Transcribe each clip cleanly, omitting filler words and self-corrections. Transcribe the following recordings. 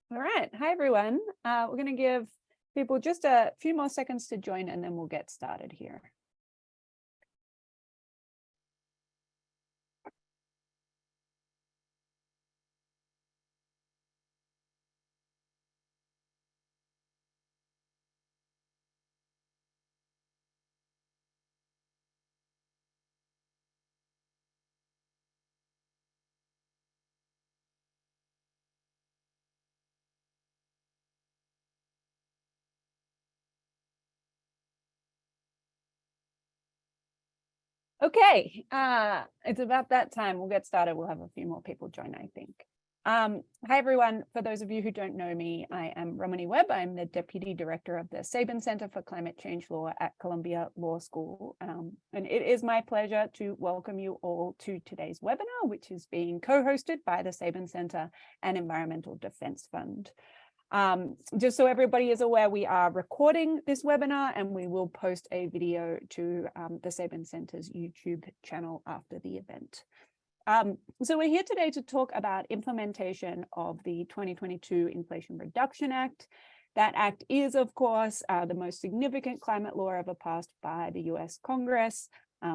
All right. Hi, everyone. We're going to give people just a few more seconds to join, and then we'll get started here. Okay, it's about that time. We'll get started. We'll have a few more people join, I think. Hi, everyone. For those of you who don't know me, I am Romani Webb. I'm the Deputy Director of the Sabin Center for Climate Change Law at Columbia Law School. And it is my pleasure to welcome you all to today's webinar, which is being co-hosted by the Sabin Center and Environmental Defense Fund. Just so everybody is aware, we are recording this webinar and we will post a video to the Sabin Center's YouTube channel after the event. So we're here today to talk about implementation of the 2022 Inflation Reduction Act. That act is, of course, the most significant climate law ever passed by the US Congress.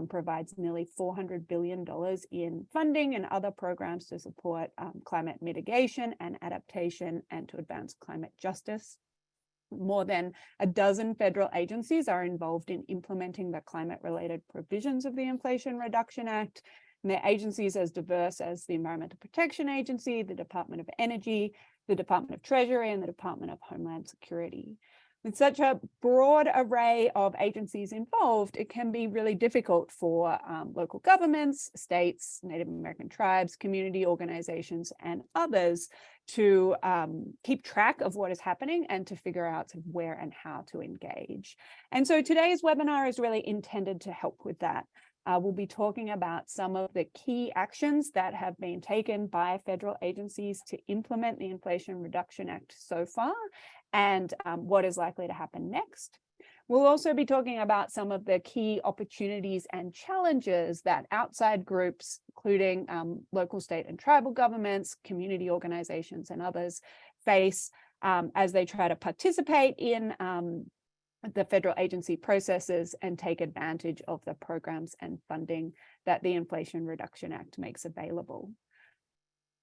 Provides nearly $400 billion in funding and other programs to support climate mitigation and adaptation and to advance climate justice. More than a dozen federal agencies are involved in implementing the climate-related provisions of the Inflation Reduction Act. And they're agencies as diverse as the Environmental Protection Agency, the Department of Energy, the Department of Treasury, and the Department of Homeland Security. With such a broad array of agencies involved, it can be really difficult for local governments, states, Native American tribes, community organizations, and others to keep track of what is happening and to figure out where and how to engage. And so today's webinar is really intended to help with that. We'll be talking about some of the key actions that have been taken by federal agencies to implement the Inflation Reduction Act so far, and what is likely to happen next. We'll also be talking about some of the key opportunities and challenges that outside groups, including local, state, and tribal governments, community organizations, and others face as they try to participate in the federal agency processes and take advantage of the programs and funding that the Inflation Reduction Act makes available.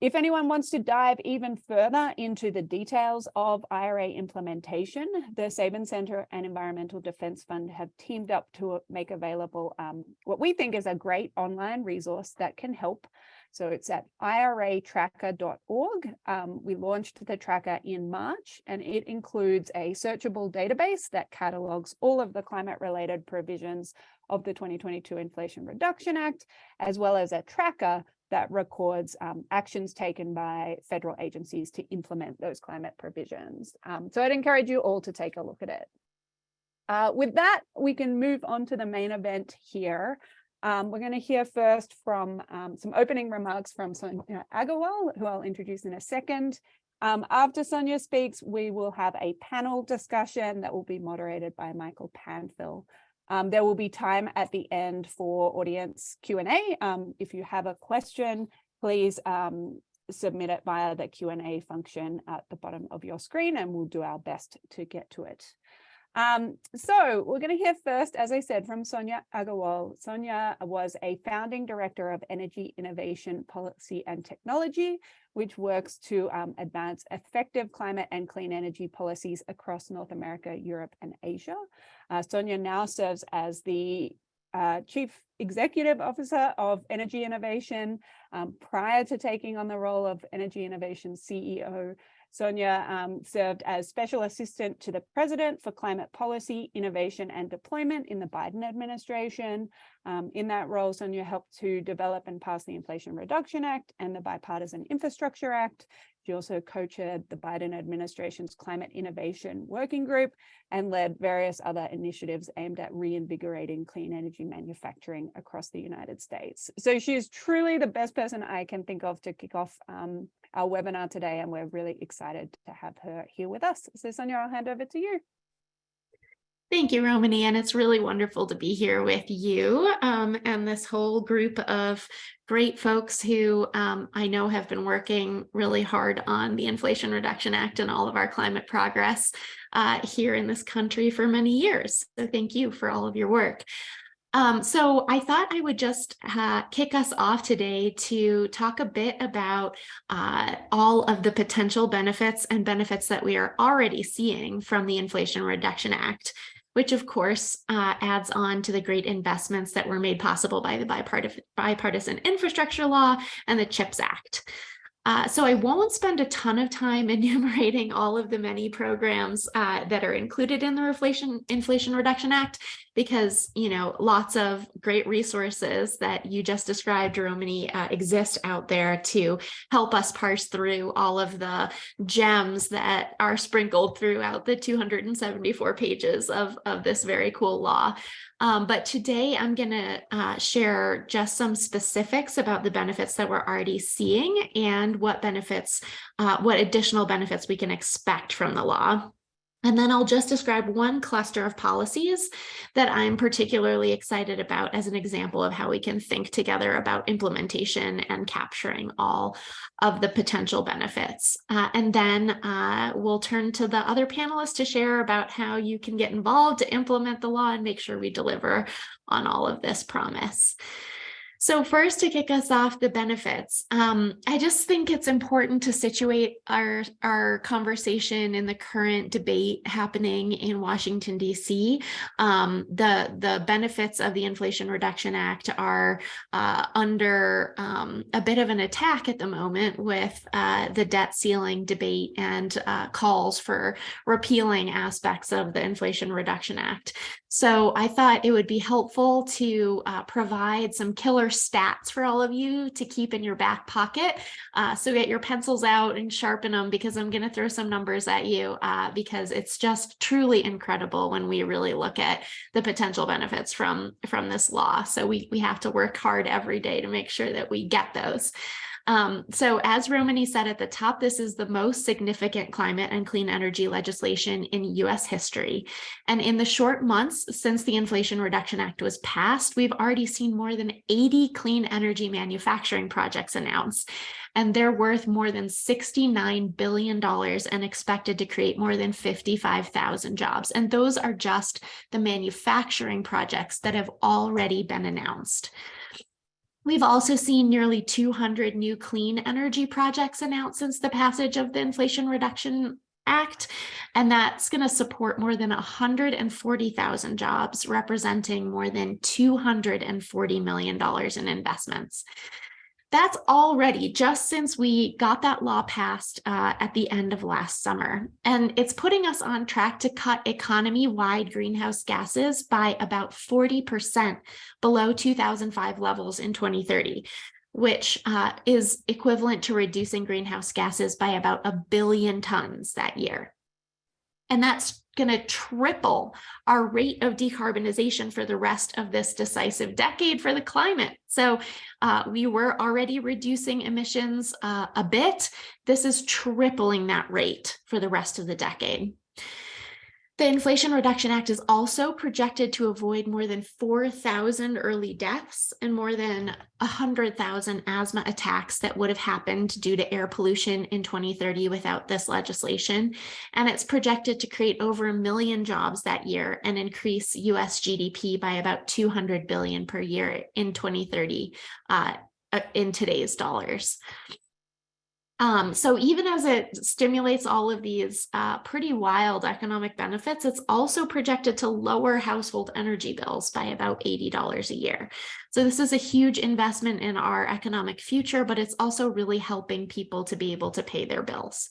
If anyone wants to dive even further into the details of IRA implementation, the Sabin Center and Environmental Defense Fund have teamed up to make available what we think is a great online resource that can help. So it's at iratracker.org. We launched the tracker in March, and it includes a searchable database that catalogs all of the climate-related provisions of the 2022 Inflation Reduction Act, as well as a tracker that records actions taken by federal agencies to implement those climate provisions. So I'd encourage you all to take a look at it. With that, we can move on to the main event here. We're going to hear first from some opening remarks from Sonia Agarwal, who I'll introduce in a second. After Sonia speaks, we will have a panel discussion that will be moderated by Michael Panfil. There will be time at the end for audience Q&A. If you have a question, please submit it via the Q&A function at the bottom of your screen, and we'll do our best to get to it. So we're going to hear first, as I said, from Sonia Agarwal. Sonia was a founding director of Energy Innovation Policy and Technology, which works to advance effective climate and clean energy policies across North America, Europe, and Asia. Sonia now serves as the Chief Executive Officer of Energy Innovation. Prior to taking on the role of Energy Innovation CEO, Sonia served as Special Assistant to the President for Climate Policy, Innovation, and Deployment in the Biden administration. In that role, Sonia helped to develop and pass the Inflation Reduction Act and the Bipartisan Infrastructure Act. She also co-chaired the Biden administration's Climate Innovation Working Group and led various other initiatives aimed at reinvigorating clean energy manufacturing across the United States. So she is truly the best person I can think of to kick off our webinar today, and we're really excited to have her here with us. So Sonia, I'll hand over to you. Thank you, Romani, and it's really wonderful to be here with you and this whole group of great folks who I know have been working really hard on the Inflation Reduction Act and all of our climate progress here in this country for many years. So thank you for all of your work. So I thought I would just kick us off today to talk a bit about all of the potential benefits and benefits that we are already seeing from the Inflation Reduction Act, which of course adds on to the great investments that were made possible by the bipartisan infrastructure law and the CHIPS Act. So I won't spend a ton of time enumerating all of the many programs that are included in the Inflation Reduction Act, because, you know, lots of great resources that you just described, Romani, exist out there to help us parse through all of the gems that are sprinkled throughout the 274 pages of this very cool law. But today I'm going to share just some specifics about the benefits that we're already seeing and what additional benefits we can expect from the law. And then I'll just describe one cluster of policies that I'm particularly excited about as an example of how we can think together about implementation and capturing all of the potential benefits. And then we'll turn to the other panelists to share about how you can get involved to implement the law and make sure we deliver on all of this promise. So first, to kick us off, the benefits. I just think it's important to situate our conversation in the current debate happening in Washington, D.C. The benefits of the Inflation Reduction Act are under a bit of an attack at the moment with the debt ceiling debate and calls for repealing aspects of the Inflation Reduction Act. So I thought it would be helpful to provide some killer stats for all of you to keep in your back pocket. So get your pencils out and sharpen them, because I'm going to throw some numbers at you because it's just truly incredible when we really look at the potential benefits from this law. So we have to work hard every day to make sure that we get those. So as Romani said at the top, this is the most significant climate and clean energy legislation in U.S. history. And in the short months since the Inflation Reduction Act was passed, we've already seen more than 80 clean energy manufacturing projects announced. And they're worth more than $69 billion and expected to create more than 55,000 jobs. And those are just the manufacturing projects that have already been announced. We've also seen nearly 200 new clean energy projects announced since the passage of the Inflation Reduction Act, and that's going to support more than 140,000 jobs, representing more than $240 million in investments. That's already just since we got that law passed at the end of last summer. And it's putting us on track to cut economy-wide greenhouse gases by about 40% below 2005 levels in 2030, which is equivalent to reducing greenhouse gases by about 1 billion tons that year. And that's going to triple our rate of decarbonization for the rest of this decisive decade for the climate. So we were already reducing emissions a bit. This is tripling that rate for the rest of the decade. The Inflation Reduction Act is also projected to avoid more than 4,000 early deaths and more than 100,000 asthma attacks that would have happened due to air pollution in 2030 without this legislation. And it's projected to create over 1 million jobs that year and increase US GDP by about $200 billion per year in 2030 in today's dollars. So even as it stimulates all of these pretty wild economic benefits, it's also projected to lower household energy bills by about $80 a year. So this is a huge investment in our economic future, but it's also really helping people to be able to pay their bills.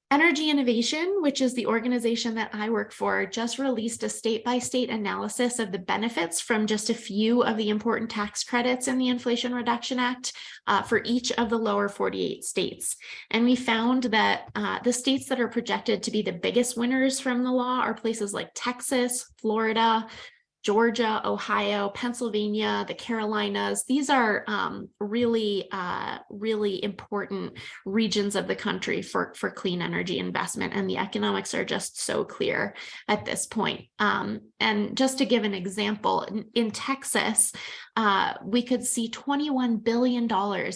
Energy Innovation, which is the organization that I work for, just released a state-by-state analysis of the benefits from just a few of the important tax credits in the Inflation Reduction Act for each of the lower 48 states. And we found that the states that are projected to be the biggest winners from the law are places like Texas, Florida, Georgia, Ohio, Pennsylvania, the Carolinas. These are really important regions of the country for clean energy investment, and the economics are just so clear at this point. And just to give an example, in Texas, we could see $21 billion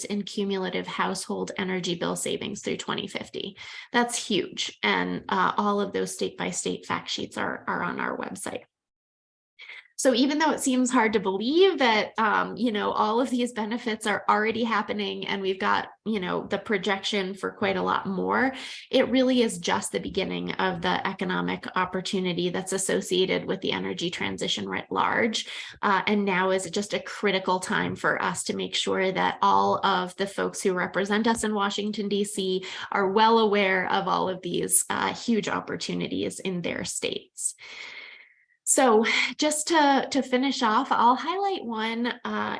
in cumulative household energy bill savings through 2050. That's huge. And all of those state-by-state fact sheets are on our website. So even though it seems hard to believe that, all of these benefits are already happening and we've got, the projection for quite a lot more, it really is just the beginning of the economic opportunity that's associated with the energy transition writ large. And now is just a critical time for us to make sure that all of the folks who represent us in Washington, D.C. are well aware of all of these huge opportunities in their states. So just to finish off, I'll highlight one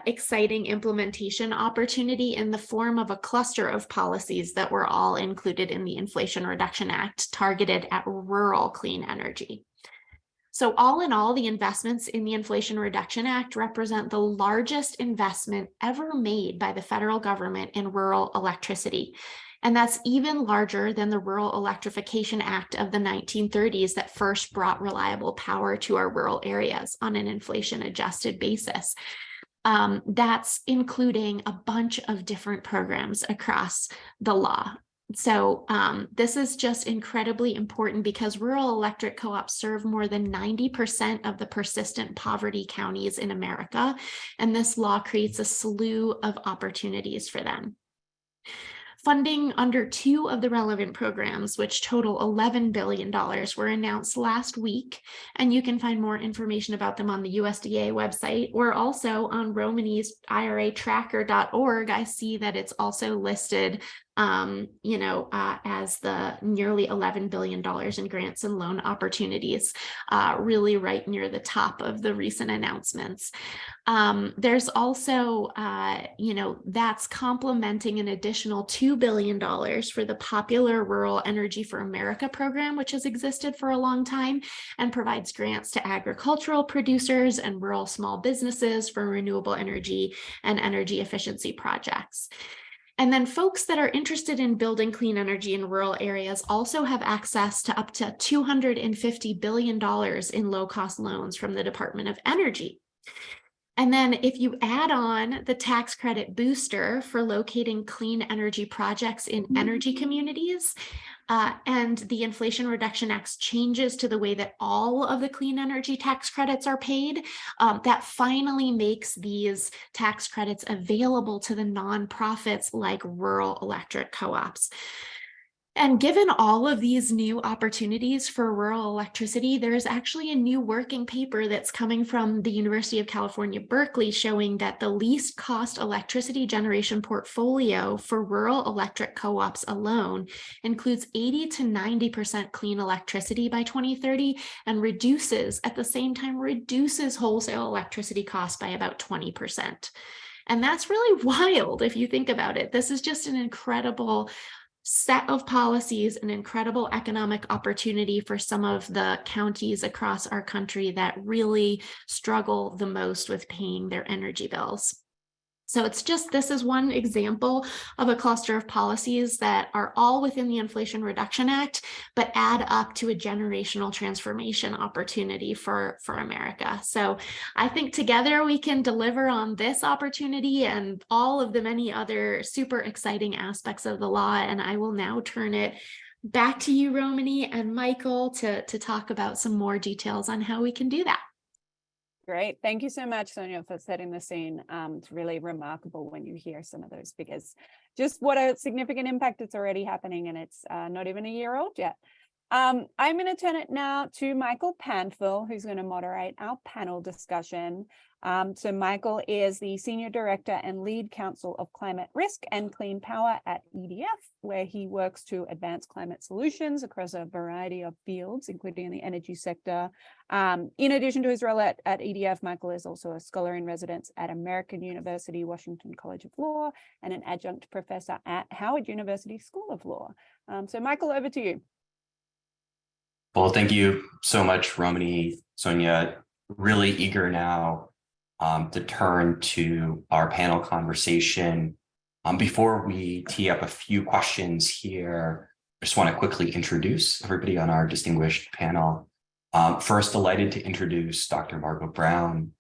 exciting implementation opportunity in the form of a cluster of policies that were all included in the Inflation Reduction Act targeted at rural clean energy. So all in all, the investments in the Inflation Reduction Act represent the largest investment ever made by the federal government in rural electricity. And that's even larger than the Rural Electrification Act of the 1930s that first brought reliable power to our rural areas on an inflation-adjusted basis. That's including a bunch of different programs across the law. So this is just incredibly important because rural electric co-ops serve more than 90% of the persistent poverty counties in America, and this law creates a slew of opportunities for them. Funding under 2 of the relevant programs, which total $11 billion, were announced last week, and you can find more information about them on the USDA website or also on Romani's IRAtracker.org. I see that it's also listed as the nearly $11 billion in grants and loan opportunities, really right near the top of the recent announcements. There's also, that's complementing an additional $2 billion for the popular Rural Energy for America program, which has existed for a long time and provides grants to agricultural producers and rural small businesses for renewable energy and energy efficiency projects. And then folks that are interested in building clean energy in rural areas also have access to up to $250 billion in low-cost loans from the Department of Energy. And then if you add on the tax credit booster for locating clean energy projects in energy communities, and the Inflation Reduction Act's changes to the way that all of the clean energy tax credits are paid, that finally makes these tax credits available to the nonprofits like rural electric co-ops. And given all of these new opportunities for rural electricity, there is actually a new working paper that's coming from the University of California, Berkeley, showing that the least cost electricity generation portfolio for rural electric co-ops alone includes 80 to 90% clean electricity by 2030 and at the same time reduces wholesale electricity costs by about 20%. And that's really wild if you think about it. This is just an incredible set of policies, an incredible economic opportunity for some of the counties across our country that really struggle the most with paying their energy bills. So this is one example of a cluster of policies that are all within the Inflation Reduction Act, but add up to a generational transformation opportunity for America. So I think together we can deliver on this opportunity and all of the many other super exciting aspects of the law. And I will now turn it back to you, Romani and Michael, to talk about some more details on how we can do that. Great. Thank you so much, Sonia, for setting the scene. It's really remarkable when you hear some of those figures. Just what a significant impact it's already happening, and it's not even a year old yet. I'm going to turn it now to Michael Panfil, who's going to moderate our panel discussion. So Michael is the Senior Director and Lead Counsel of Climate Risk and Clean Power at EDF, where he works to advance climate solutions across a variety of fields, including in the energy sector. In addition to his role at EDF, Michael is also a scholar in residence at American University, Washington College of Law, and an adjunct professor at Howard University School of Law. So Michael, over to you. Well, thank you so much, Romani, Sonia. really eager now to turn to our panel conversation. Before we tee up a few questions here, I just want to quickly introduce everybody on our distinguished panel. First, delighted to introduce Dr. Margot Brown.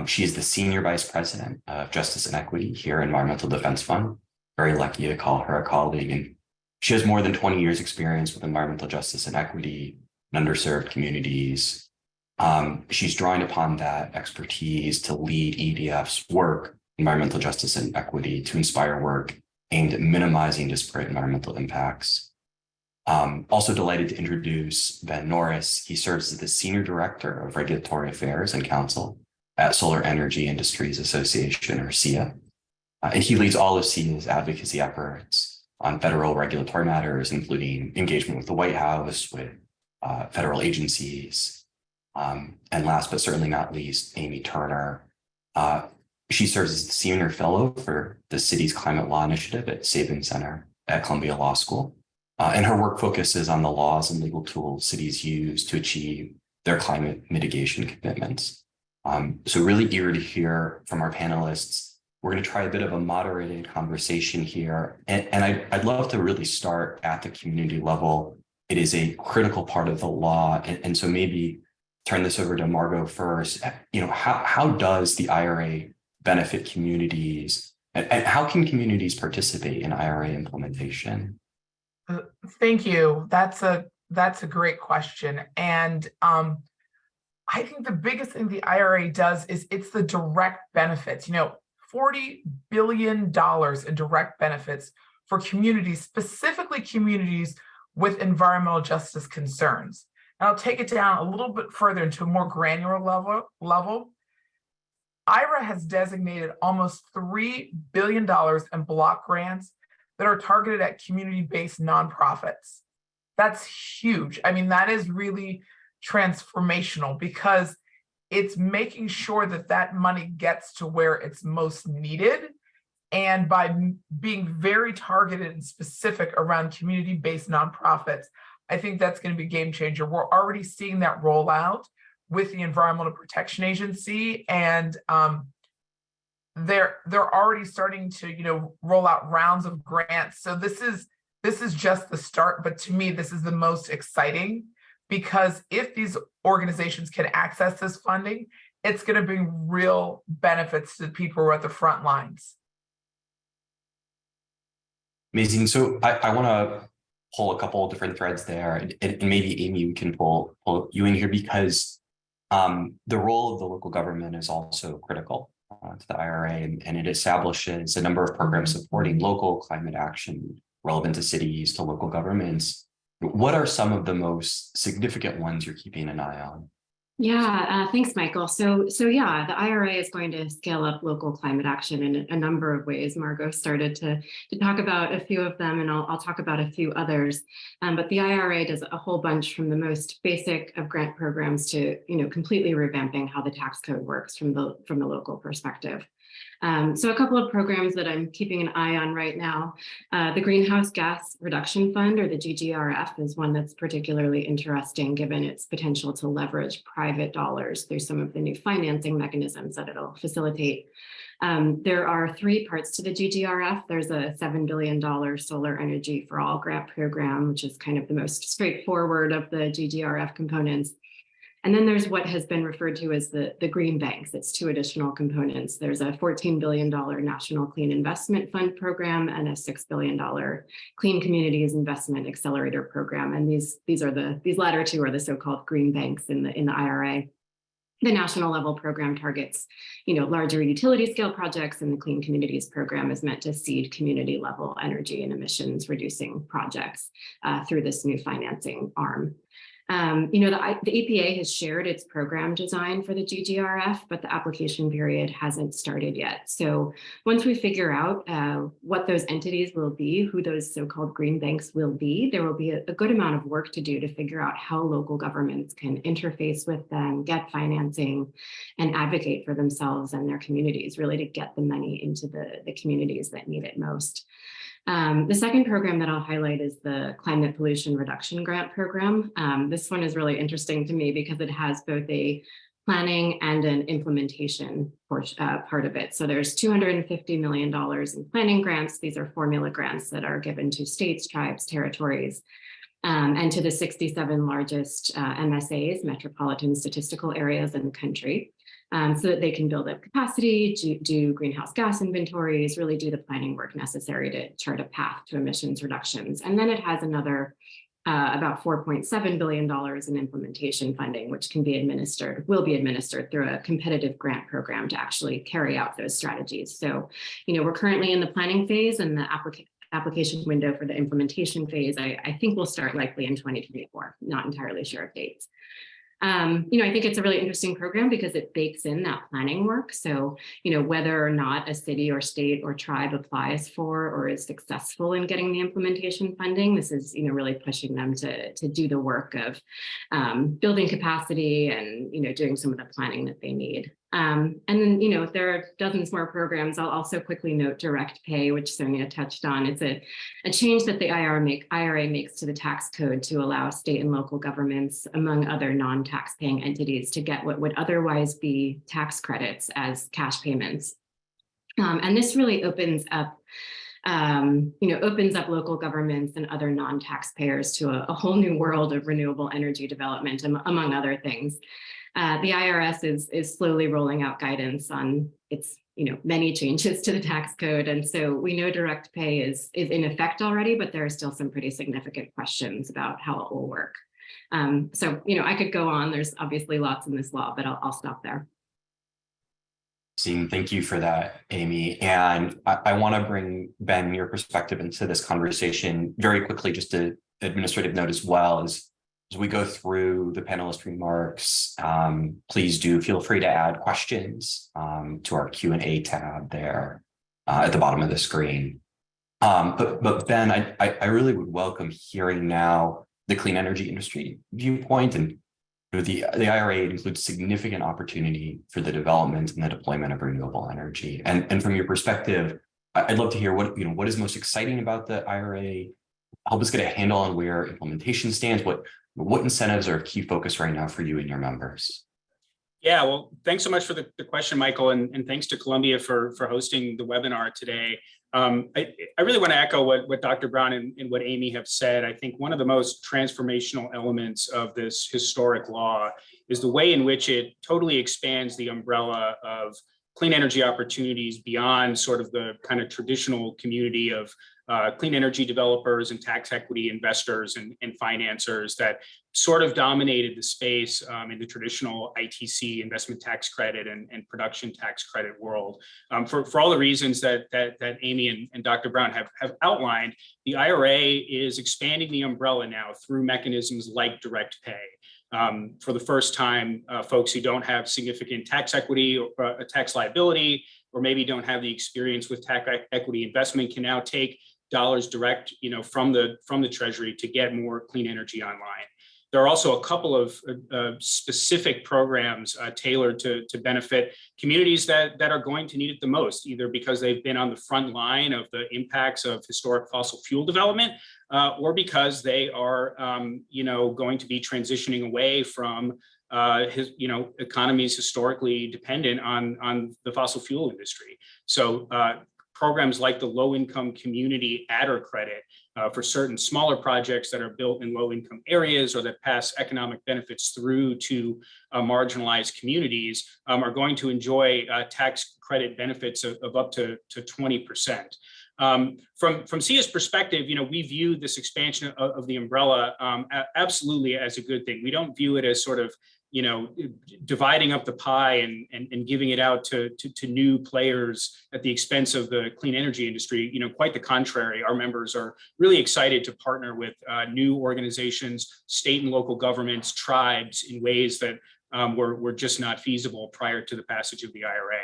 She is the Senior Vice President of Justice and Equity here at Environmental Defense Fund. Very lucky to call her a colleague. And she has more than 20 years experience with environmental justice and equity in underserved communities. She's drawing upon that expertise to lead EDF's work, environmental justice and equity, to inspire work aimed at minimizing disparate environmental impacts. Also delighted to introduce Ben Norris. He serves as the Senior Director of Regulatory Affairs and Counsel at Solar Energy Industries Association, or SEIA. And he leads all of SEIA's advocacy efforts on federal regulatory matters, including engagement with the White House, with federal agencies. And last but certainly not least, Amy Turner. She serves as the Senior Fellow for the city's Climate Law Initiative at Sabin Center at Columbia Law School. And her work focuses on the laws and legal tools cities use to achieve their climate mitigation commitments. So really eager to hear from our panelists. We're going to try a bit of a moderated conversation here. And I'd love to really start at the community level. It is a critical part of the law. And so maybe turn this over to Margot first. How does the IRA benefit communities? And how can communities participate in IRA implementation? Thank you. That's a great question. And I think the biggest thing the IRA does is it's the direct benefits. $40 billion in direct benefits for communities, specifically communities with environmental justice concerns. And I'll take it down a little bit further into a more granular level. IRA has designated almost $3 billion in block grants that are targeted at community-based nonprofits. That's huge. I mean, that is really transformational because it's making sure that that money gets to where it's most needed. And by being very targeted and specific around community-based nonprofits, I think that's going to be a game changer. We're already seeing that roll out with the Environmental Protection Agency, and they're already starting to roll out rounds of grants. So this is just the start, but to me, this is the most exciting, because if these organizations can access this funding, it's going to bring real benefits to the people who are at the front lines. Amazing. So I want to pull a couple of different threads there, and maybe Amy, we can pull you in here, because the role of the local government is also critical to the IRA, and it establishes a number of programs supporting local climate action relevant to cities, to local governments. What are some of the most significant ones you're keeping an eye on? Yeah, thanks, Michael. So yeah, the IRA is going to scale up local climate action in a number of ways. Margot started to talk about a few of them, and I'll talk about a few others. But the IRA does a whole bunch, from the most basic of grant programs to completely revamping how the tax code works from the local perspective. So a couple of programs that I'm keeping an eye on right now. The Greenhouse Gas Reduction Fund, or the GGRF, is one that's particularly interesting given its potential to leverage private dollars through some of the new financing mechanisms that it'll facilitate. There are three parts to the GGRF. There's a $7 billion Solar Energy for All grant program, which is kind of the most straightforward of the GGRF components. And then there's what has been referred to as the green banks. It's two additional components. There's a $14 billion National Clean Investment Fund program and a $6 billion Clean Communities Investment Accelerator program. And these latter two are the so-called green banks in the IRA. The national level program targets, larger utility scale projects, and the Clean Communities program is meant to seed community level energy and emissions reducing projects through this new financing arm. The EPA has shared its program design for the GGRF, but the application period hasn't started yet. So once we figure out what those entities will be, who those so-called green banks will be, there will be a good amount of work to do to figure out how local governments can interface with them, get financing, and advocate for themselves and their communities, really to get the money into the communities that need it most. The second program that I'll highlight is the Climate Pollution Reduction Grant Program. This one is really interesting to me because it has both a planning and an implementation part of it. So there's $250 million in planning grants. These are formula grants that are given to states, tribes, territories, and to the 67 largest MSAs, metropolitan statistical areas in the country, so that they can build up capacity, do greenhouse gas inventories, really do the planning work necessary to chart a path to emissions reductions. And then it has another about $4.7 billion in implementation funding, which will be administered through a competitive grant program to actually carry out those strategies. So, we're currently in the planning phase, and the application window for the implementation phase, I think will start likely in 2024, not entirely sure of dates. I think it's a really interesting program because it bakes in that planning work. So, whether or not a city or state or tribe applies for or is successful in getting the implementation funding, this is, really pushing them to do the work of building capacity and, doing some of the planning that they need. And then, there are dozens more programs. I'll also quickly note direct pay, which Sonia touched on. It's a change that the IRA makes to the tax code to allow state and local governments, among other non-tax paying entities, to get what would otherwise be tax credits as cash payments. And this really opens up local governments and other non-taxpayers to a whole new world of renewable energy development, among other things. The IRS is slowly rolling out guidance on its many changes to the tax code. And so we know direct pay is in effect already, but there are still some pretty significant questions about how it will work. So, I could go on. There's obviously lots in this law, but I'll stop there. Thank you for that, Amy. And I want to bring, Ben, your perspective into this conversation very quickly, just an administrative note as well. As we go through the panelist remarks, please do feel free to add questions to our Q&A tab there at the bottom of the screen. But Ben, I really would welcome hearing now the clean energy industry viewpoint. And the IRA includes significant opportunity for the development and the deployment of renewable energy. And from your perspective, I'd love to hear what is most exciting about the IRA. Help us get a handle on where implementation stands. What incentives are a key focus right now for you and your members? Yeah, well, thanks so much for the question, Michael, and thanks to Columbia for hosting the webinar today. I really want to echo what Dr. Brown and what Amy have said. I think one of the most transformational elements of this historic law is the way in which it totally expands the umbrella of clean energy opportunities beyond sort of the kind of traditional community of clean energy developers and tax equity investors and financiers that sort of dominated the space in the traditional ITC, investment tax credit, and production tax credit world. For all the reasons that Amy and Dr. Brown have outlined, the IRA is expanding the umbrella now through mechanisms like direct pay. For the first time, folks who don't have significant tax equity or a tax liability, or maybe don't have the experience with tax equity investment, can now take dollars direct, from the Treasury to get more clean energy online. There are also a couple of specific programs tailored to benefit communities that are going to need it the most, either because they've been on the front line of the impacts of historic fossil fuel development, or because they are, going to be transitioning away from economies historically dependent on the fossil fuel industry. So programs like the low-income community adder credit for certain smaller projects that are built in low-income areas or that pass economic benefits through to marginalized communities are going to enjoy tax credit benefits of up to 20%. From SIA's perspective, we view this expansion of the umbrella absolutely as a good thing. We don't view it as sort of dividing up the pie and giving it out to new players at the expense of the clean energy industry. Quite the contrary. Our members are really excited to partner with new organizations, state and local governments, tribes in ways that were just not feasible prior to the passage of the IRA.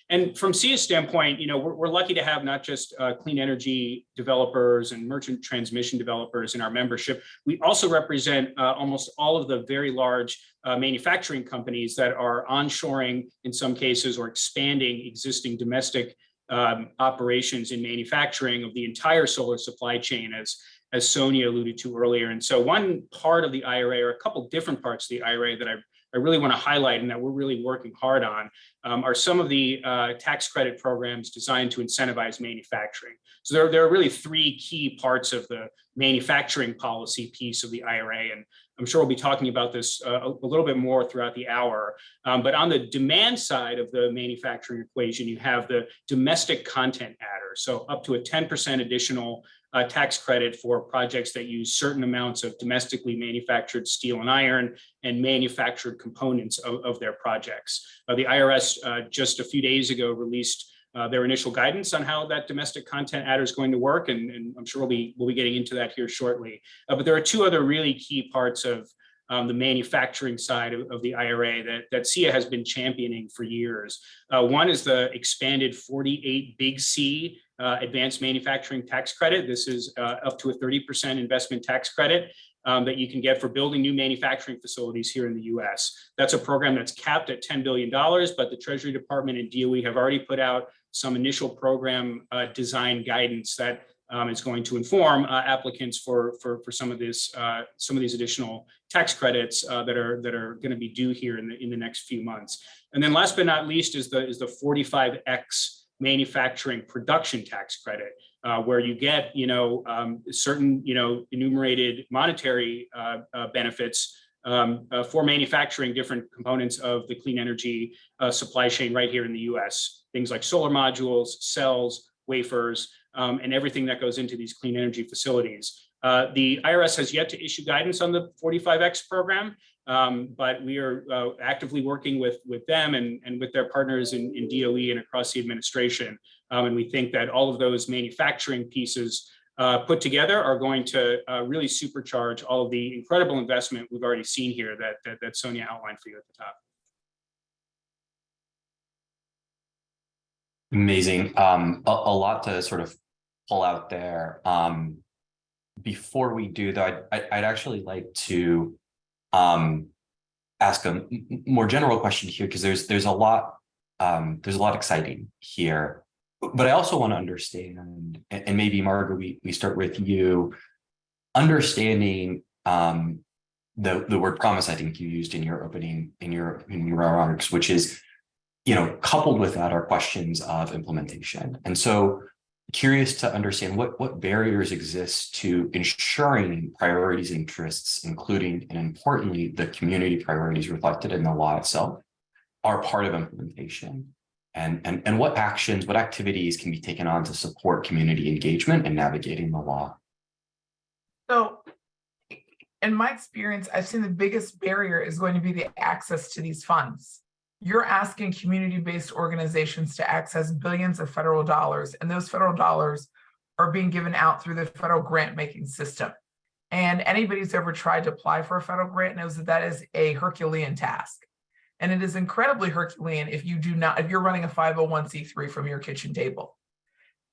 And from SIA's standpoint, we're lucky to have not just clean energy developers and merchant transmission developers in our membership. We also represent almost all of the very large manufacturing companies that are onshoring in some cases or expanding existing domestic operations in manufacturing of the entire solar supply chain, as Sonia alluded to earlier. And so one part of the IRA, or a couple different parts of the IRA that I I really want to highlight and that we're really working hard on are some of the tax credit programs designed to incentivize manufacturing. So there are really three key parts of the manufacturing policy piece of the IRA, and I'm sure we'll be talking about this a little bit more throughout the hour. But on the demand side of the manufacturing equation, you have the domestic content adder. So up to a 10% additional tax credit for projects that use certain amounts of domestically manufactured steel and iron and manufactured components of their projects. The IRS just a few days ago released their initial guidance on how that domestic content adder is going to work, and I'm sure we'll be getting into that here shortly. But there are two other really key parts of the manufacturing side of the IRA that SIA has been championing for years. One is the expanded 48 Big C advanced manufacturing tax credit. This is up to a 30% investment tax credit that you can get for building new manufacturing facilities here in the US. That's a program that's capped at $10 billion, but the Treasury Department and DOE have already put out some initial program design guidance that is going to inform applicants for some of these additional tax credits that are going to be due here in the next few months. And then last but not least is the 45X manufacturing production tax credit, where you get certain enumerated monetary benefits for manufacturing different components of the clean energy supply chain right here in the US. Things like solar modules, cells, wafers, and everything that goes into these clean energy facilities. The IRS has yet to issue guidance on the 45X program, but we are actively working with them and with their partners in DOE and across the administration. And we think that all of those manufacturing pieces put together are going to really supercharge all of the incredible investment we've already seen here that Sonia outlined for you at the top. Amazing. A lot to sort of pull out there. Before we do though, I'd actually like to ask a more general question here, because there's a lot exciting here. But I also want to understand, and maybe Margo, we start with you, understanding the word promise I think you used in your opening in your remarks, which is, coupled with that are questions of implementation. And so curious to understand what barriers exist to ensuring priorities and interests, including and importantly, the community priorities reflected in the law itself, are part of implementation. And what actions, what activities can be taken on to support community engagement and navigating the law? So in my experience, I've seen the biggest barrier is going to be the access to these funds. You're asking community-based organizations to access billions of federal dollars, and those federal dollars are being given out through the federal grant-making system. And anybody who's ever tried to apply for a federal grant knows that is a Herculean task. And it is incredibly Herculean if you're running a 501c3 from your kitchen table.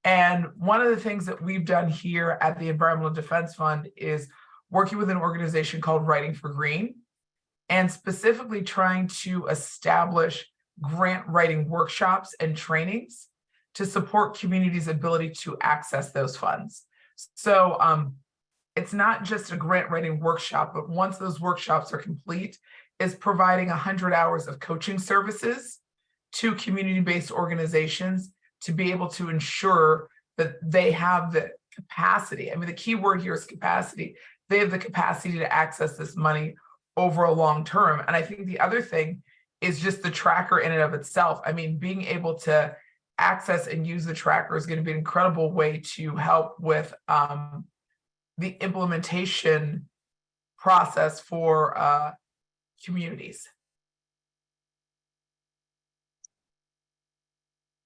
And one of the things that we've done here at the Environmental Defense Fund is working with an organization called Writing for Green, and specifically trying to establish grant writing workshops and trainings to support communities' ability to access those funds. So it's not just a grant writing workshop, but once those workshops are complete, is providing 100 hours of coaching services to community-based organizations to be able to ensure that they have the capacity. I mean, the key word here is capacity. They have the capacity to access this money over a long term. And I think the other thing is just the tracker in and of itself. I mean, being able to access and use the tracker is going to be an incredible way to help with the implementation process for communities.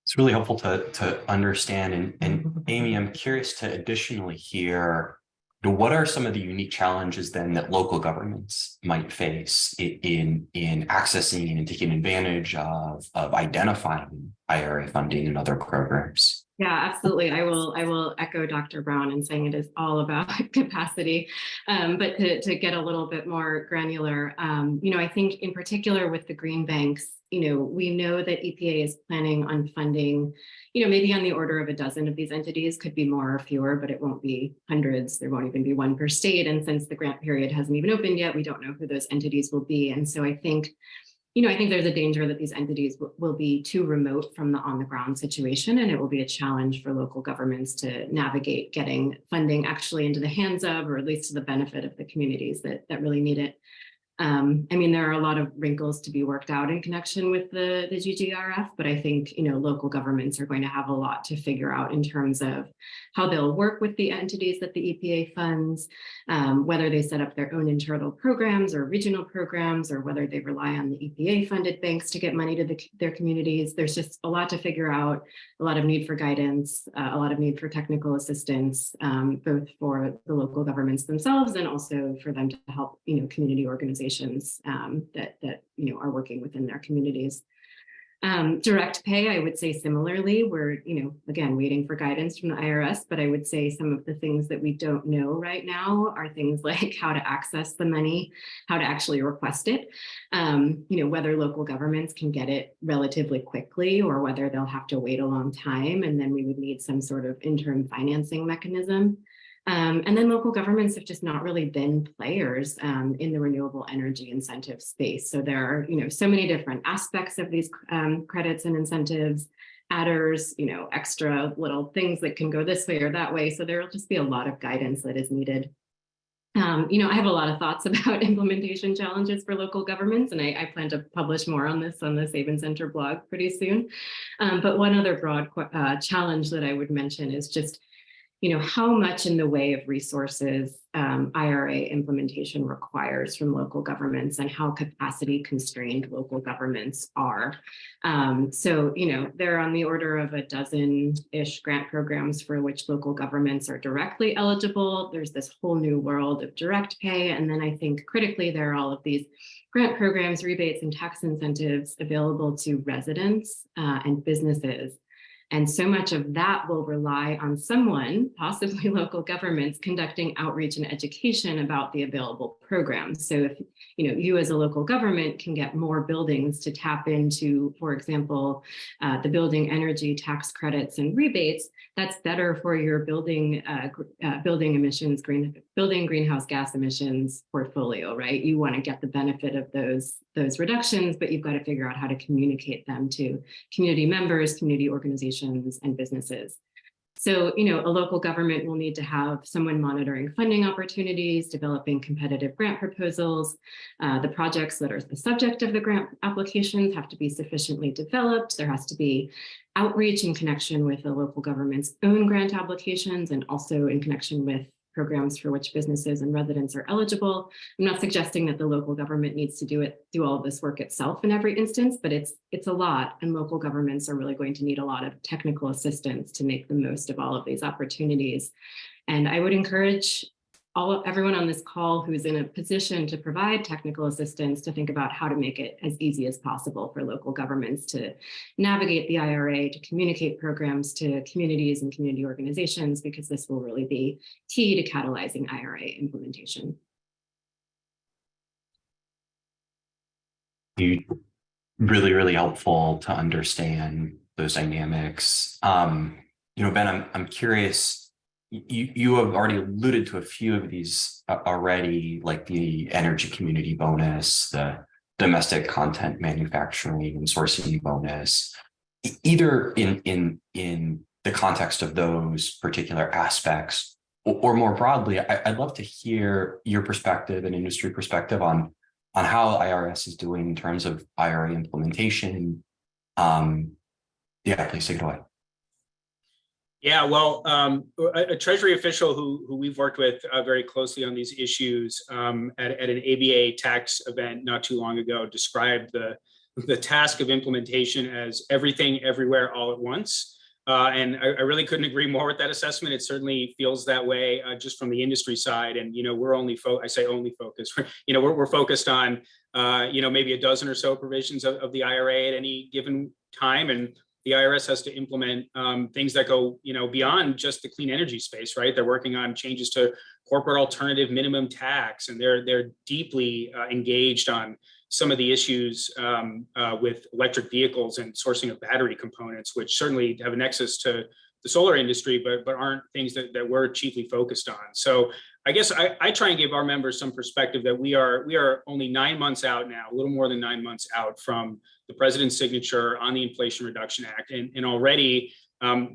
It's really helpful to understand. And Amy, I'm curious to additionally hear, what are some of the unique challenges then that local governments might face in accessing and taking advantage of identifying IRA funding and other programs? Yeah, absolutely. I will echo Dr. Brown in saying it is all about capacity. But to get a little bit more granular, I think in particular with the green banks, we know that EPA is planning on funding, maybe on the order of a dozen of these entities, could be more or fewer, but it won't be hundreds. There won't even be one per state. And since the grant period hasn't even opened yet, we don't know who those entities will be. And so I think there's a danger that these entities will be too remote from the on-the-ground situation, and it will be a challenge for local governments to navigate getting funding actually into the hands of, or at least to the benefit of the communities that really need it. There are a lot of wrinkles to be worked out in connection with the GGRF, but I think, local governments are going to have a lot to figure out in terms of how they'll work with the entities that the EPA funds, whether they set up their own internal programs or regional programs, or whether they rely on the EPA funded banks to get money to their communities. There's just a lot to figure out, a lot of need for guidance, a lot of need for technical assistance, both for the local governments themselves and also for them to help, community organizations that are working within their communities. Direct pay, I would say similarly, we're, again, waiting for guidance from the IRS, but I would say some of the things that we don't know right now are things like how to access the money, how to actually request it, whether local governments can get it relatively quickly or whether they'll have to wait a long time. And then we would need some sort of interim financing mechanism. And then local governments have just not really been players in the renewable energy incentive space. So there are, so many different aspects of these credits and incentives, adders, extra little things that can go this way or that way. So there'll just be a lot of guidance that is needed. I have a lot of thoughts about implementation challenges for local governments, and I plan to publish more on this on the Sabin Center blog pretty soon. But one other broad challenge that I would mention is just how much in the way of resources IRA implementation requires from local governments and how capacity constrained local governments are. So, they're on the order of a dozen-ish grant programs for which local governments are directly eligible. There's this whole new world of direct pay. And then I think critically, there are all of these grant programs, rebates, and tax incentives available to residents and businesses. And so much of that will rely on someone, possibly local governments, conducting outreach and education about the available programs. So if you as a local government can get more buildings to tap into, for example, the building energy tax credits and rebates, that's better for your building greenhouse gas emissions portfolio, right? You want to get the benefit of those reductions, but you've got to figure out how to communicate them to community members, community organizations, and businesses. So, a local government will need to have someone monitoring funding opportunities, developing competitive grant proposals. The projects that are the subject of the grant applications have to be sufficiently developed. There has to be outreach in connection with the local government's own grant applications and also in connection with programs for which businesses and residents are eligible. I'm not suggesting that the local government needs to do all of this work itself in every instance, but it's a lot, and local governments are really going to need a lot of technical assistance to make the most of all of these opportunities. And I would encourage everyone on this call who's in a position to provide technical assistance to think about how to make it as easy as possible for local governments to navigate the IRA, to communicate programs to communities and community organizations, because this will really be key to catalyzing IRA implementation. Really, really helpful to understand those dynamics. Ben, I'm curious. You have already alluded to a few of these already, like the energy community bonus, the domestic content manufacturing and sourcing bonus. Either in the context of those particular aspects, or more broadly, I'd love to hear your perspective and industry perspective on how IRS is doing in terms of IRA implementation. Please take it away. Yeah, well, a Treasury official who we've worked with very closely on these issues at an ABA tax event not too long ago described the task of implementation as everything, everywhere, all at once. And I really couldn't agree more with that assessment. It certainly feels that way just from the industry side. And, we're only focused, we're focused on, maybe a dozen or so provisions of the IRA at any given time. And the IRS has to implement things that go, beyond just the clean energy space, right? They're working on changes to corporate alternative minimum tax, and they're deeply engaged on some of the issues with electric vehicles and sourcing of battery components, which certainly have a nexus to the solar industry, but aren't things that we're chiefly focused on. So I guess I try and give our members some perspective that we are only 9 months out now, a little more than 9 months out from the president's signature on the Inflation Reduction Act, and already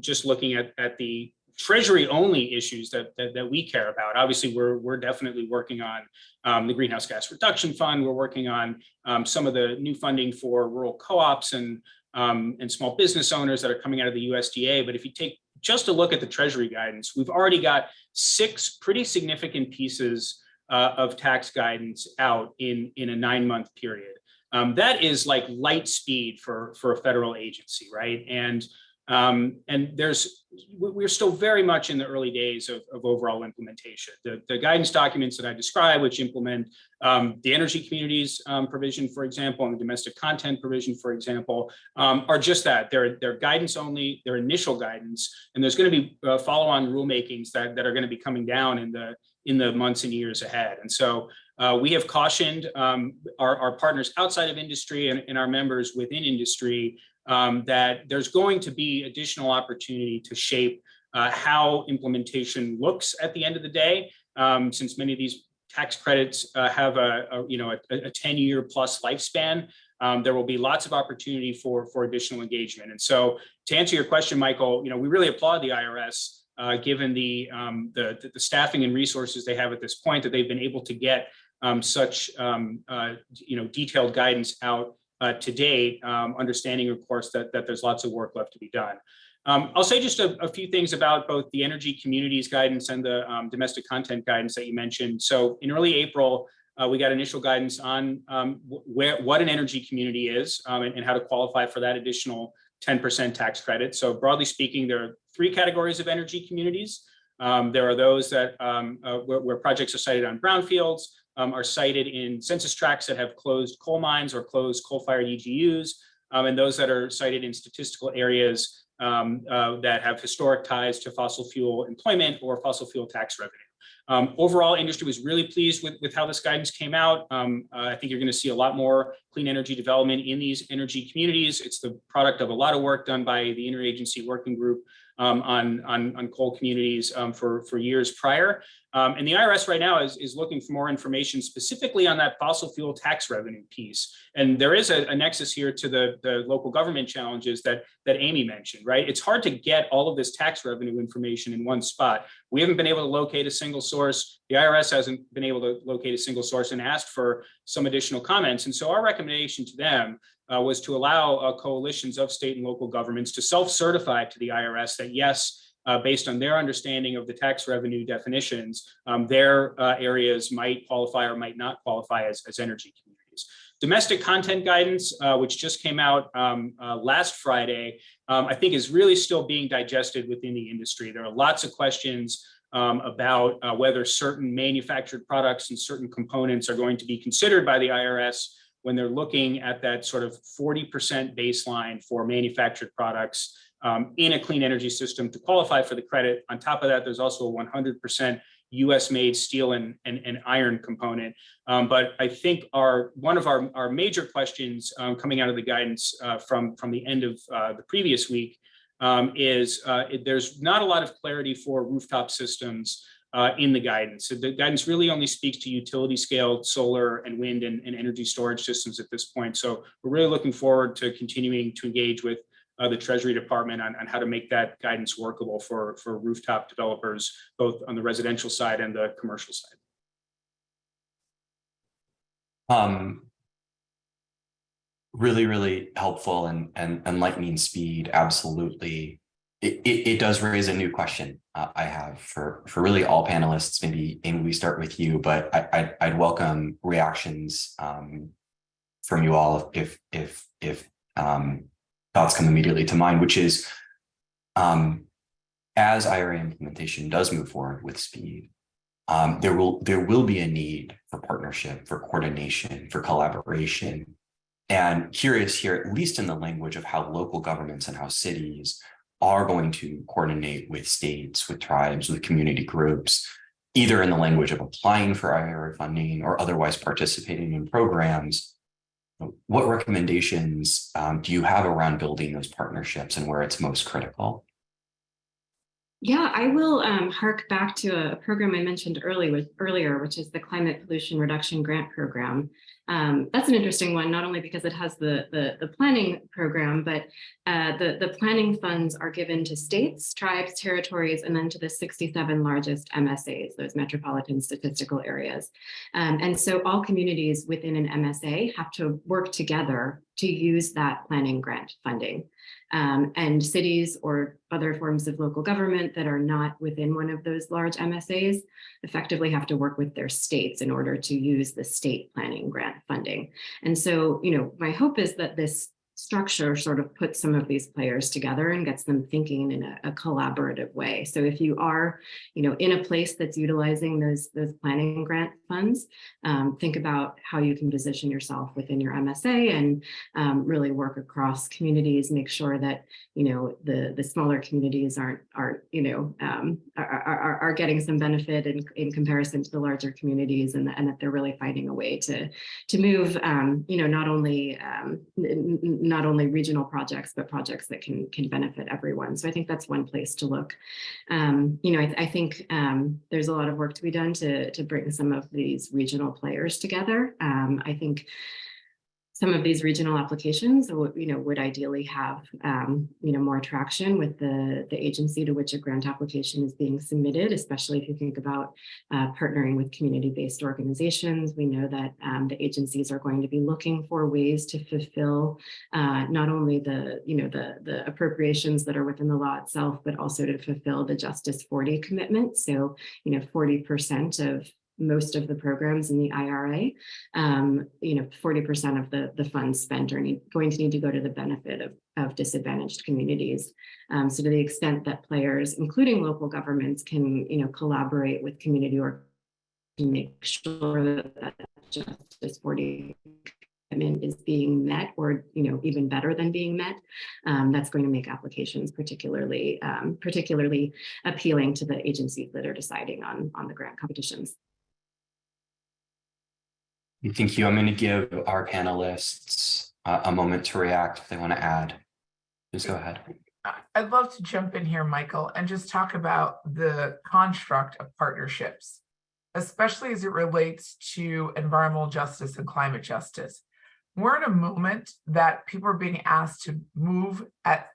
just looking at the Treasury only issues that we care about. Obviously, we're definitely working on the Greenhouse Gas Reduction Fund. We're working on some of the new funding for rural co-ops and small business owners that are coming out of the USDA. But if you take just a look at the Treasury guidance, we've already got 6 pretty significant pieces of tax guidance out in a 9-month period. That is like light speed for a federal agency, right? And we're still very much in the early days of overall implementation. The guidance documents that I described, which implement the energy communities provision, for example, and the domestic content provision, for example, are just that. They're guidance only, they're initial guidance, and there's going to be follow-on rulemakings that are going to be coming down in the months and years ahead. And so we have cautioned our partners outside of industry and our members within industry that there's going to be additional opportunity to shape how implementation looks at the end of the day, since many of these tax credits have a 10-year plus lifespan. There will be lots of opportunity for additional engagement. And so, to answer your question, Michael, we really applaud the IRS given the staffing and resources they have at this point, that they've been able to get such detailed guidance out to date, understanding, of course, that there's lots of work left to be done. I'll say just a few things about both the energy communities guidance and the domestic content guidance that you mentioned. So in early April, we got initial guidance on what an energy community is and how to qualify for that additional 10% tax credit. So broadly speaking, there are 3 categories of energy communities. There are those that where projects are sited on brownfields, are cited in census tracts that have closed coal mines or closed coal-fired EGUs, and those that are cited in statistical areas that have historic ties to fossil fuel employment or fossil fuel tax revenue. Overall, industry was really pleased with how this guidance came out. I think you're going to see a lot more clean energy development in these energy communities. It's the product of a lot of work done by the interagency working group on coal communities for years prior. And the IRS right now is looking for more information specifically on that fossil fuel tax revenue piece. And there is a nexus here to the local government challenges that Amy mentioned, right? It's hard to get all of this tax revenue information in one spot. We haven't been able to locate a single source. The IRS hasn't been able to locate a single source and asked for some additional comments. And so our recommendation to them was to allow coalitions of state and local governments to self-certify to the IRS that yes, based on their understanding of the tax revenue definitions, their areas might qualify or might not qualify as energy communities. Domestic content guidance, which just came out last Friday, I think is really still being digested within the industry. There are lots of questions about whether certain manufactured products and certain components are going to be considered by the IRS when they're looking at that sort of 40% baseline for manufactured products in a clean energy system to qualify for the credit. On top of that, there's also a 100% US made steel and iron component. But I think one of our major questions coming out of the guidance from the end of the previous week is there's not a lot of clarity for rooftop systems in the guidance. So the guidance really only speaks to utility scale solar and wind and energy storage systems at this point. So we're really looking forward to continuing to engage with the Treasury Department on how to make that guidance workable for rooftop developers, both on the residential side and the commercial side. Really, really helpful and lightning speed. Absolutely. It does raise a new question I have for really all panelists. Maybe Amy, we start with you, but I'd welcome reactions from you all if thoughts come immediately to mind, which is as IRA implementation does move forward with speed, there will be a need for partnership, for coordination, for collaboration. And curious here, at least in the language of how local governments and how cities are going to coordinate with states, with tribes, with community groups, either in the language of applying for IRA funding or otherwise participating in programs. what recommendations do you have around building those partnerships and where it's most critical? Yeah, I will hark back to a program I mentioned earlier, which is the Climate Pollution Reduction Grant Program. That's an interesting one, not only because it has the planning program, but the planning funds are given to states, tribes, territories, and then to the 67 largest MSAs, those metropolitan statistical areas. And so all communities within an MSA have to work together to use that planning grant funding. And cities or other forms of local government that are not within one of those large MSAs effectively have to work with their states in order to use the state planning grant funding. And so, my hope is that this structure sort of puts some of these players together and gets them thinking in a collaborative way. So if you are, in a place that's utilizing those planning grant funds, think about how you can position yourself within your MSA and really work across communities, make sure that, the smaller communities are getting some benefit in comparison to the larger communities, and that they're really finding a way to move, not only regional projects, but projects that can benefit everyone. So I think that's one place to look. I think there's a lot of work to be done to bring some of these regional players together. I think some of these regional applications, would ideally have, more traction with the agency to which a grant application is being submitted, especially if you think about partnering with community-based organizations. We know that the agencies are going to be looking for ways to fulfill not only the appropriations that are within the law itself, but also to fulfill the Justice 40 commitment. So, 40% of most of the programs in the IRA, 40% of the funds spent are going to need to go to the benefit of disadvantaged communities. So to the extent that players, including local governments, can collaborate with community or to make sure that Justice 40 commitment is being met, or even better than being met, that's going to make applications particularly appealing to the agencies that are deciding on the grant competitions. Thank you. I'm going to give our panelists a moment to react if they want to add. Please go ahead. I'd love to jump in here, Michael, and just talk about the construct of partnerships, especially as it relates to environmental justice and climate justice. We're in a moment that people are being asked to move at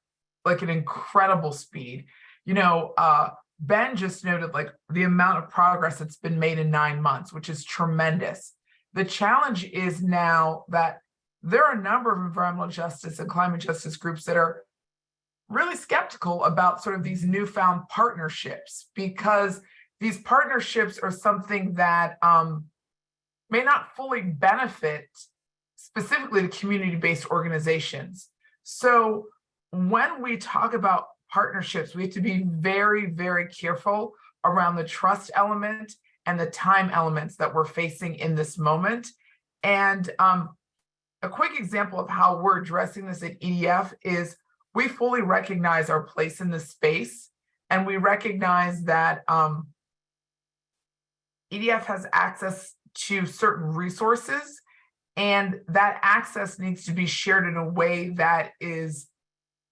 like an incredible speed. Ben just noted the amount of progress that's been made in 9 months, which is tremendous. The challenge is now that there are a number of environmental justice and climate justice groups that are really skeptical about sort of these newfound partnerships, because these partnerships are something that may not fully benefit specifically the community-based organizations. So when we talk about partnerships, we have to be very, very careful around the trust element and the time elements that we're facing in this moment. And a quick example of how we're addressing this at EDF is we fully recognize our place in this space, and we recognize that EDF has access to certain resources, and that access needs to be shared in a way that is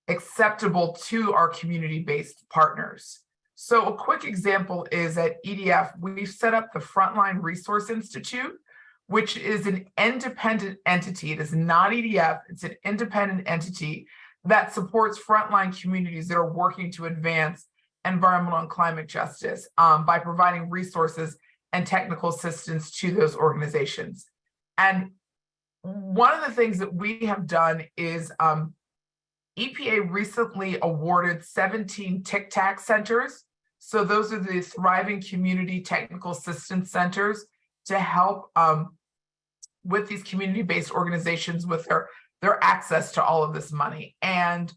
acceptable to our community-based partners. So a quick example is at EDF, we've set up the Frontline Resource Institute, which is an independent entity. It is not EDF, it's an independent entity that supports frontline communities that are working to advance environmental and climate justice by providing resources and technical assistance to those organizations. And one of the things that we have done is EPA recently awarded 17 TIC-TAC centers. So those are the Thriving Community Technical Assistance Centers to help with these community-based organizations with their access to all of this money. And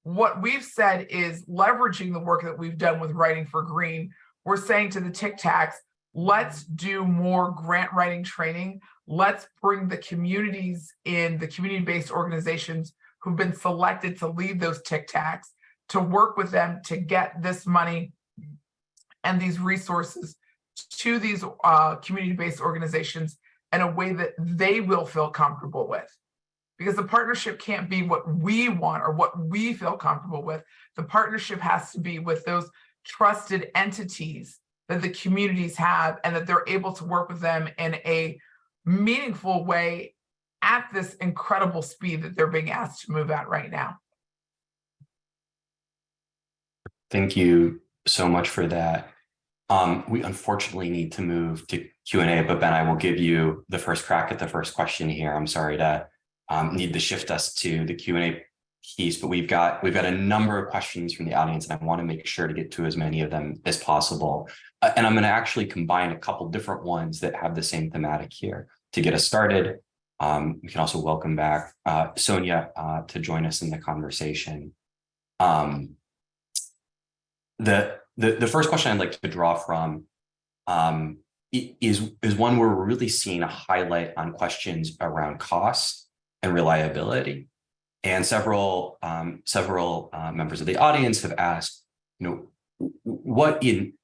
what we've said is, leveraging the work that we've done with Writing for Green, we're saying to the TIC-TACs, let's do more grant writing training. Let's bring the communities in the community-based organizations who've been selected to lead those TIC-TACs to work with them to get this money and these resources to these community-based organizations in a way that they will feel comfortable with. because the partnership can't be what we want or what we feel comfortable with. The partnership has to be with those trusted entities that the communities have, and that they're able to work with them in a meaningful way at this incredible speed that they're being asked to move at right now. Thank you so much for that. We unfortunately need to move to Q&A, but Ben, I will give you the first crack at the first question here. I'm sorry to need to shift us to the Q&A piece, but we've got a number of questions from the audience, and I want to make sure to get to as many of them as possible. And I'm going to actually combine a couple different ones that have the same thematic here to get us started. We can also welcome back Sonia to join us in the conversation. The first question I'd like to draw from is one where we're really seeing a highlight on questions around cost and reliability. And several members of the audience have asked, what in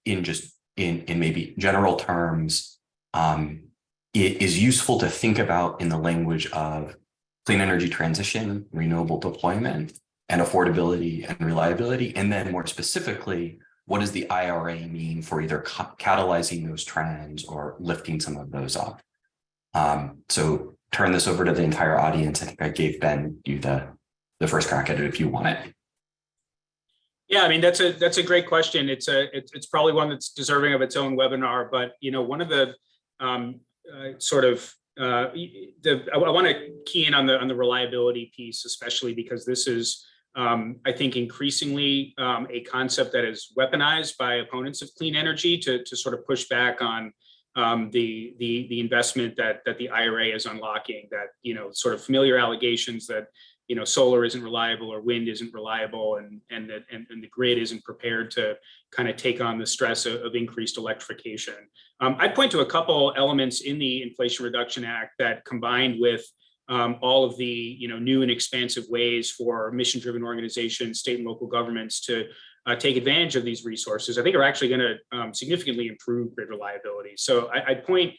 maybe general terms is useful to think about in the language of clean energy transition, renewable deployment, and affordability and reliability, and then more specifically, what does the IRA mean for either catalyzing those trends or lifting some of those up? So turn this over to the entire audience. I think I gave Ben you the first crack at it if you want it. Yeah, I mean, that's a great question. It's probably one that's deserving of its own webinar. But one of the I want to key in on the reliability piece, especially because this is I think increasingly a concept that is weaponized by opponents of clean energy to sort of push back on the investment that the IRA is unlocking. That sort of familiar allegations that solar isn't reliable or wind isn't reliable, and the grid isn't prepared to kind of take on the stress of increased electrification. I'd point to a couple elements in the Inflation Reduction Act that, combined with all of the new and expansive ways for mission-driven organizations, state and local governments to take advantage of these resources, I think are actually going to significantly improve grid reliability. So I'd point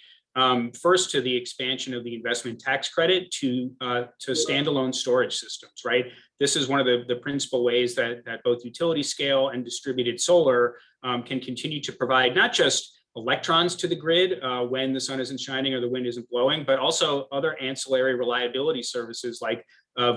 first to the expansion of the investment tax credit to standalone storage systems. Right, this is one of the principal ways that both utility scale and distributed solar can continue to provide not just electrons to the grid when the sun isn't shining or the wind isn't blowing, but also other ancillary reliability services like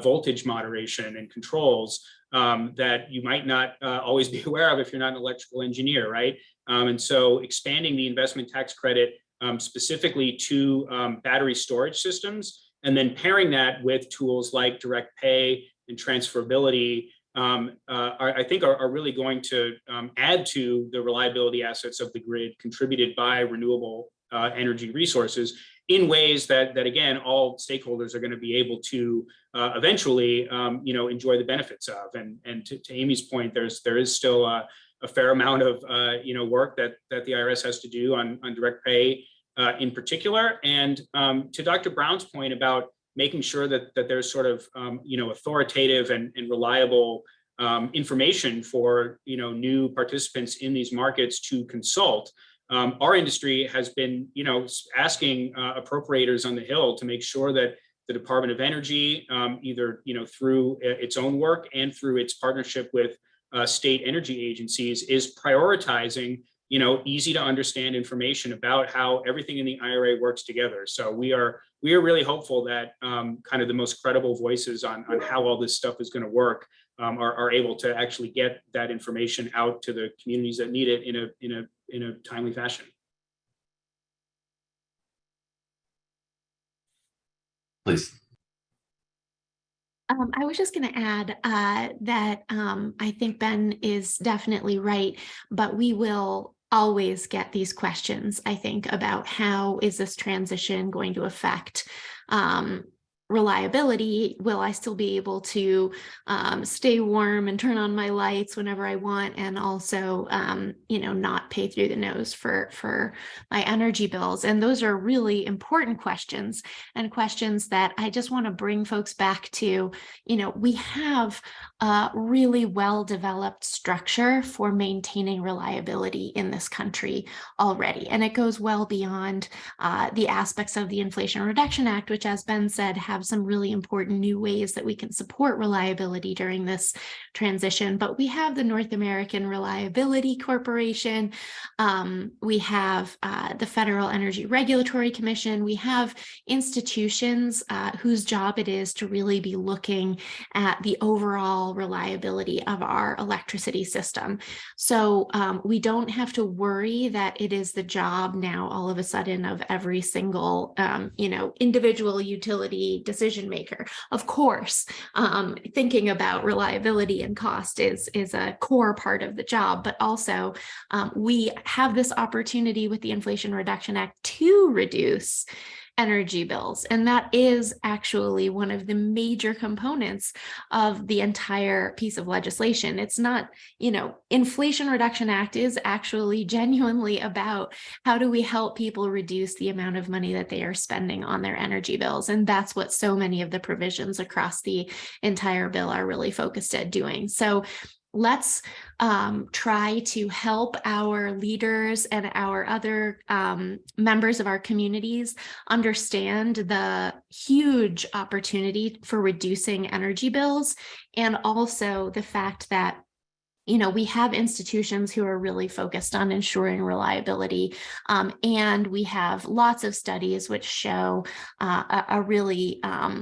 voltage moderation and controls that you might not always be aware of if you're not an electrical engineer, right? And so expanding the investment tax credit specifically to battery storage systems, and then pairing that with tools like direct pay and transferability, I think are really going to add to the reliability assets of the grid contributed by renewable energy resources in ways that again, all stakeholders are going to be able to eventually enjoy the benefits of. And to Amy's point, there is still a fair amount of work that the IRS has to do on direct pay in particular. And to Dr. Brown's point about making sure that there's sort of authoritative and reliable information for new participants in these markets to consult. Our industry has been asking appropriators on the Hill to make sure that the Department of Energy, either through its own work and through its partnership with state energy agencies, is prioritizing easy to understand information about how everything in the IRA works together. So we are really hopeful that kind of the most credible voices on how all this stuff is going to work are able to actually get that information out to the communities that need it in a timely fashion. Please. I was just going to add that I think Ben is definitely right, but we will always get these questions, I think, about how is this transition going to affect reliability? Will I still be able to stay warm and turn on my lights whenever I want, and also not pay through the nose for my energy bills? And those are really important questions, and questions that I just want to bring folks back to. We have a really well-developed structure for maintaining reliability in this country already. And it goes well beyond the aspects of the Inflation Reduction Act, which, as Ben said, have some really important new ways that we can support reliability during this transition. But we have the North American Reliability Corporation. We have the Federal Energy Regulatory Commission. We have institutions whose job it is to really be looking at the overall reliability of our electricity system. So we don't have to worry that it is the job now all of a sudden of every single individual utility decision maker. Of course, thinking about reliability and cost is a core part of the job, but also we have this opportunity with the Inflation Reduction Act to reduce energy bills. And that is actually one of the major components of the entire piece of legislation. It's not, Inflation Reduction Act is actually genuinely about how do we help people reduce the amount of money that they are spending on their energy bills. And that's what so many of the provisions across the entire bill are really focused at doing. So let's try to help our leaders and our other members of our communities understand the huge opportunity for reducing energy bills, and also the fact that we have institutions who are really focused on ensuring reliability. And we have lots of studies which show a really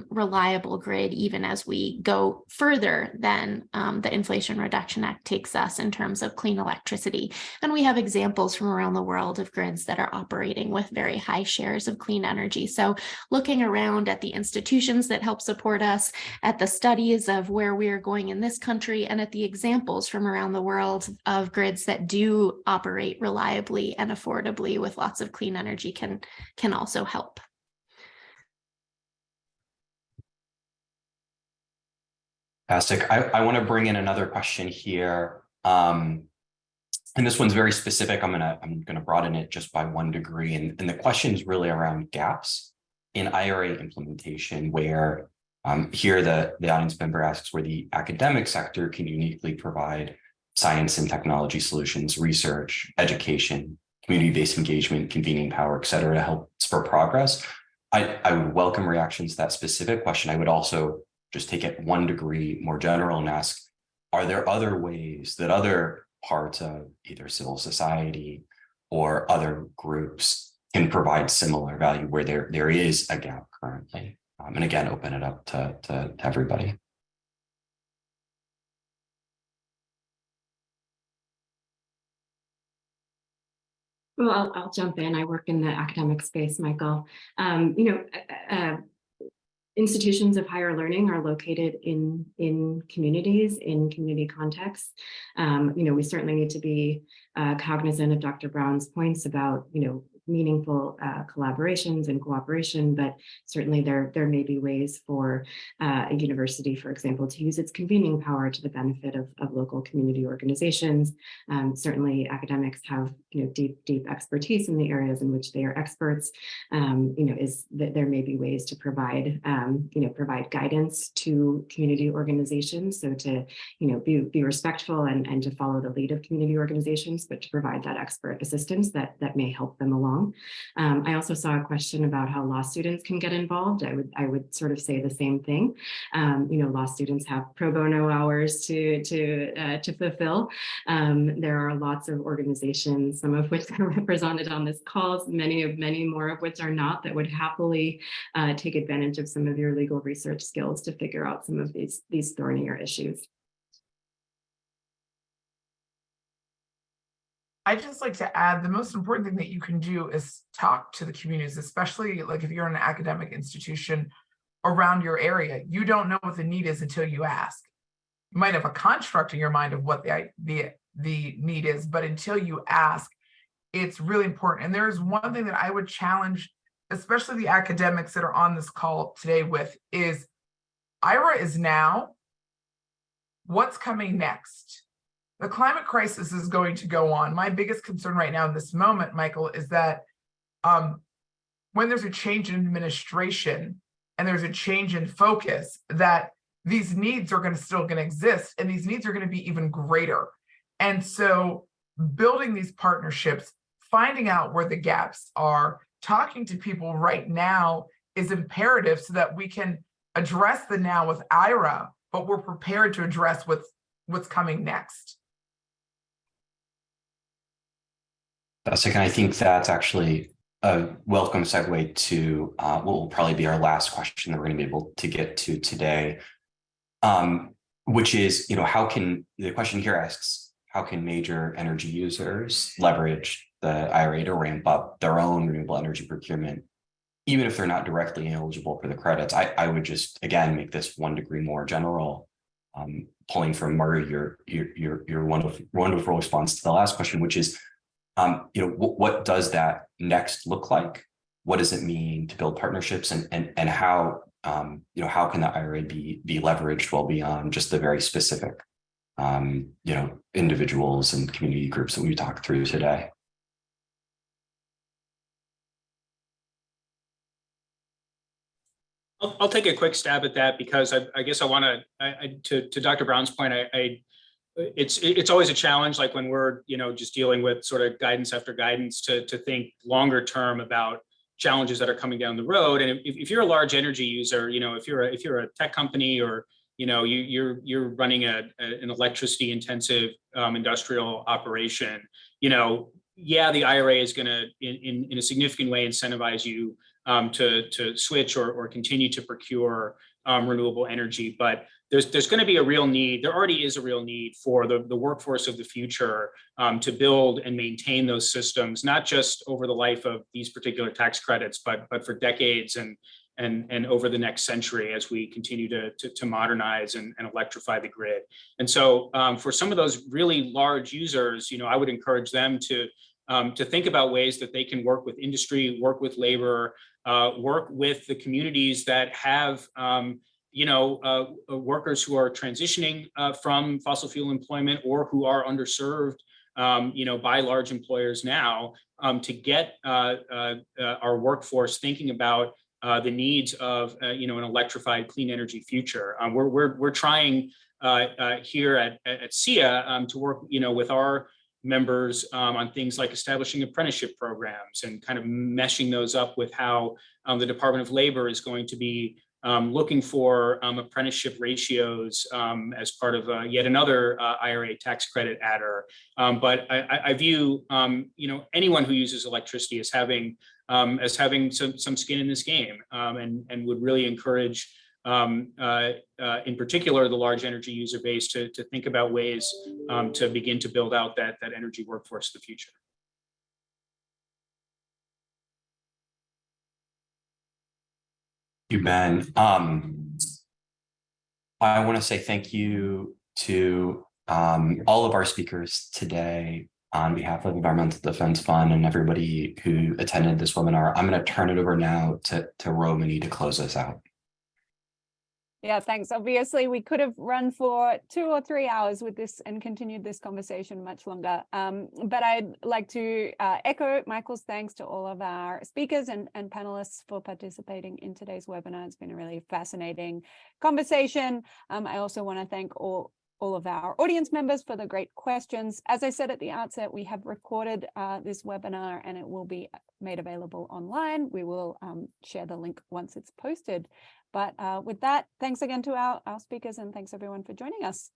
reliable grid, even as we go further than the Inflation Reduction Act takes us in terms of clean electricity. And we have examples from around the world of grids that are operating with very high shares of clean energy. So looking around at the institutions that help support us, at the studies of where we are going in this country, and at the examples from around the world of grids that do operate reliably and affordably with lots of clean energy can also help. Fantastic. I want to bring in another question here. And this one's very specific. I'm gonna broaden it just by 1 degree. And the question is really around gaps in IRA implementation, where here the audience member asks where the academic sector can uniquely provide science and technology solutions, research, education, community-based engagement, convening power, et cetera, to help spur progress. I would welcome reactions to that specific question. I would also just take it 1 degree more general and ask, are there other ways that other parts of either civil society or other groups can provide similar value where there is a gap currently? And again, open it up to everybody. Well, I'll jump in. I work in the academic space, Michael. Institutions of higher learning are located in communities, in community contexts. We certainly need to be cognizant of Dr. Brown's points about, meaningful collaborations and cooperation, but certainly there may be ways for a university, for example, to use its convening power to the benefit of local community organizations. Certainly academics have deep expertise in the areas in which they are experts. Is that there may be ways to provide guidance to community organizations, so to be respectful and to follow the lead of community organizations, but to provide that expert assistance that may help them along. I also saw a question about how law students can get involved. I would sort of say the same thing. Law students have pro bono hours to fulfill. There are lots of organizations, some of which are represented on this call, many more of which are not, that would happily take advantage of some of your legal research skills to figure out some of these thornier issues. I'd just like to add, the most important thing that you can do is talk to the communities, especially like if you're in an academic institution around your area. You don't know what the need is until you ask. You might have a construct in your mind of what the need is, but until you ask, it's really important. And there's one thing that I would challenge, especially the academics that are on this call today with, is IRA is now. What's coming next? The climate crisis is going to go on. My biggest concern right now in this moment, Michael, is that when there's a change in administration and there's a change in focus, that these needs are still going to exist, and these needs are going to be even greater. And so building these partnerships, finding out where the gaps are, talking to people right now is imperative so that we can address the now with IRA, but we're prepared to address what's coming next. Fantastic. And I think that's actually a welcome segue to what will probably be our last question that we're going to be able to get to today, which is, how can, the question here asks, how can major energy users leverage the IRA to ramp up their own renewable energy procurement, even if they're not directly eligible for the credits? I would just, again, make this 1 degree more general, pulling from Murray, your wonderful response to the last question, which is, what does that next look like? What does it mean to build partnerships, and how, how can the IRA be leveraged well beyond just the very specific, individuals and community groups that we talked through today? I'll take a quick stab at that, because I guess I want to Dr. Brown's point, it's always a challenge, like when we're just dealing with sort of guidance after guidance, to think longer term about challenges that are coming down the road. And if you're a large energy user, if you're a tech company, or you're running an electricity intensive industrial operation, the IRA is going to in a significant way incentivize you to switch or continue to procure renewable energy. But there's going to be a real need. There already is a real need for the workforce of the future to build and maintain those systems, not just over the life of these particular tax credits, but for decades and over the next century, as we continue to modernize and electrify the grid. And so for some of those really large users, I would encourage them to think about ways that they can work with industry, work with labor, work with the communities that have workers who are transitioning from fossil fuel employment, or who are underserved by large employers now, to get our workforce thinking about the needs of an electrified clean energy future. We're trying here at SEIA to work with our members on things like establishing apprenticeship programs, and kind of meshing those up with how the Department of Labor is going to be looking for apprenticeship ratios as part of yet another IRA tax credit adder. But I view anyone who uses electricity as having some skin in this game, and would really encourage in particular the large energy user base to think about ways to begin to build out that energy workforce of the future. You, Ben. I want to say thank you to all of our speakers today on behalf of Environmental Defense Fund and everybody who attended this webinar. I'm going to turn it over now to Romani to close us out. Yeah, thanks. Obviously, we could have run for 2 or 3 hours with this and continued this conversation much longer. But I'd like to echo Michael's thanks to all of our speakers and panelists for participating in today's webinar. It's been a really fascinating conversation. I also want to thank all of our audience members for the great questions. As I said at the outset, we have recorded this webinar, and it will be made available online. We will share the link once it's posted. But with that, thanks again to our speakers, and thanks everyone for joining us.